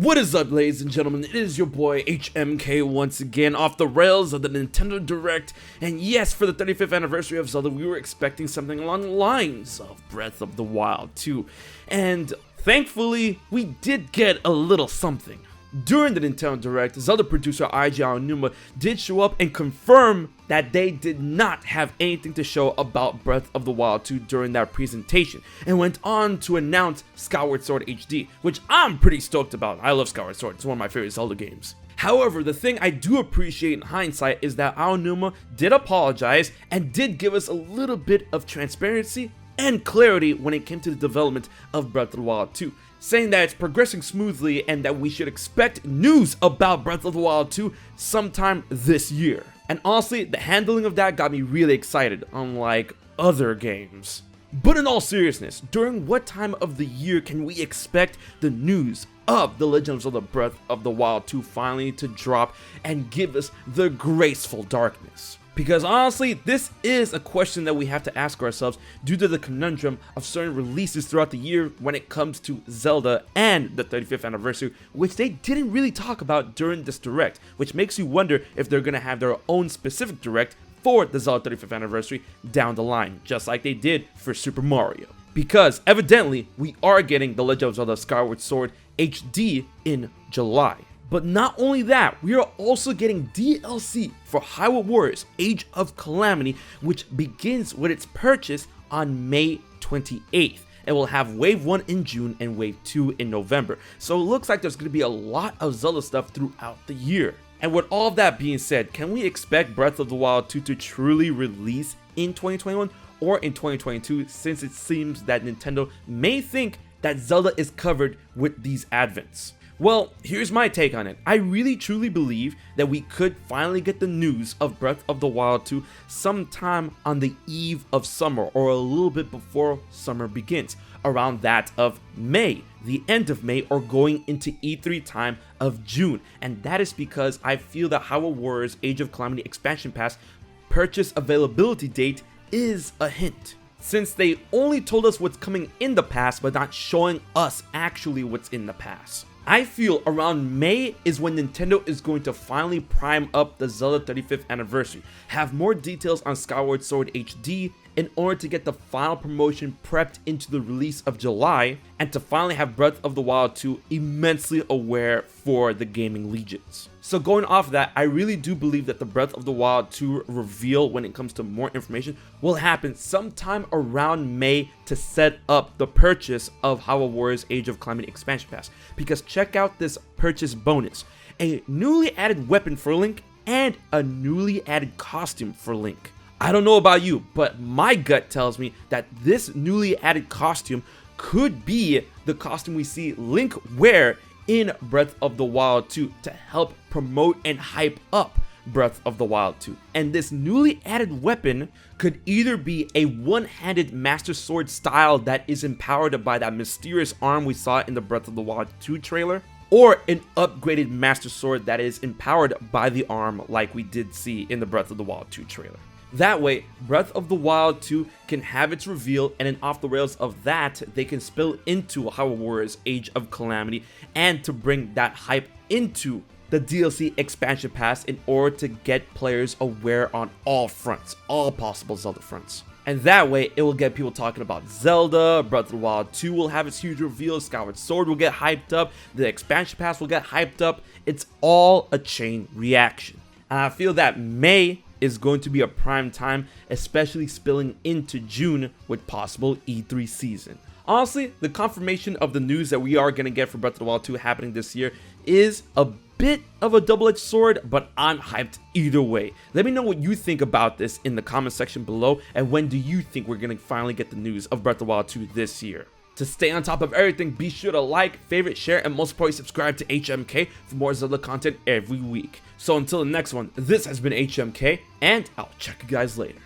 What is up, ladies and gentlemen? It is your boy HMK once again, off the rails of the Nintendo Direct. And yes, for the 35th anniversary of Zelda, we were expecting something along the lines of Breath of the Wild 2. And thankfully, we did get a little something. During the Nintendo Direct, Zelda producer Eiji Aonuma did show up and confirm that they did not have anything to show about Breath of the Wild 2 during that presentation, and went on to announce Skyward Sword HD, which I'm pretty stoked about. I love Skyward Sword, it's one of my favorite Zelda games. However, the thing I do appreciate in hindsight is that Aonuma did apologize and did give us a little bit of transparency and clarity when it came to the development of Breath of the Wild 2, saying that it's progressing smoothly and that we should expect news about Breath of the Wild 2 sometime this year. And honestly, the handling of that got me really excited, unlike other games. But in all seriousness, during what time of the year can we expect the news of The Legend of Zelda Breath of the Wild 2 finally to drop and give us the graceful darkness? Because honestly, this is a question that we have to ask ourselves due to the conundrum of certain releases throughout the year when it comes to Zelda and the 35th anniversary, which they didn't really talk about during this Direct, which makes you wonder if they're going to have their own specific Direct for the Zelda 35th anniversary down the line, just like they did for Super Mario. Because evidently, we are getting The Legend of Zelda Skyward Sword HD in July. But not only that, we are also getting DLC for Hyrule Warriors Age of Calamity, which begins with its purchase on May 28th. And we'll have Wave 1 in June and Wave 2 in November. So it looks like there's going to be a lot of Zelda stuff throughout the year. And with all of that being said, can we expect Breath of the Wild 2 to truly release in 2021 or in 2022, since it seems that Nintendo may think that Zelda is covered with these advents? Well, here's my take on it. I really truly believe that we could finally get the news of Breath of the Wild 2 sometime on the eve of summer, or a little bit before summer begins, around that of May, the end of May, or going into E3 time of June. And that is because I feel that Hyrule Warriors Age of Calamity Expansion Pass purchase availability date is a hint, since they only told us what's coming in the past but not showing us actually what's in the past. I feel around May is when Nintendo is going to finally prime up the Zelda 35th anniversary, have more details on Skyward Sword HD in order to get the final promotion prepped into the release of July, and to finally have Breath of the Wild 2 immensely aware for the gaming legions. So going off that, I really do believe that the Breath of the Wild 2 reveal, when it comes to more information, will happen sometime around May to set up the purchase of Hyrule Warriors Age of Calamity Expansion Pass. Because check out this purchase bonus: a newly added weapon for Link and a newly added costume for Link. I don't know about you, but my gut tells me that this newly added costume could be the costume we see Link wear in Breath of the Wild 2 to help promote and hype up Breath of the Wild 2. And this newly added weapon could either be a one-handed Master Sword style that is empowered by that mysterious arm we saw in the Breath of the Wild 2 trailer, or an upgraded Master Sword that is empowered by the arm like we did see in the Breath of the Wild 2 trailer. That way, Breath of the Wild 2 can have its reveal, and then off the rails of that, they can spill into Hyrule Warriors Age of Calamity, and to bring that hype into the DLC expansion pass in order to get players aware on all fronts, all possible Zelda fronts. And that way, it will get people talking about Zelda. Breath of the Wild 2 will have its huge reveal, Skyward Sword will get hyped up, the expansion pass will get hyped up. It's all a chain reaction. And I feel that May is going to be a prime time, especially spilling into June with possible E3 season. Honestly, the confirmation of the news that we are going to get for Breath of the Wild 2 happening this year is a bit of a double-edged sword, but I'm hyped either way. Let me know what you think about this in the comment section below, and when do you think we're going to finally get the news of Breath of the Wild 2 this year? To stay on top of everything, be sure to like, favorite, share, and most importantly, subscribe to HMK for more Zelda content every week. So until the next one, this has been HMK, and I'll check you guys later.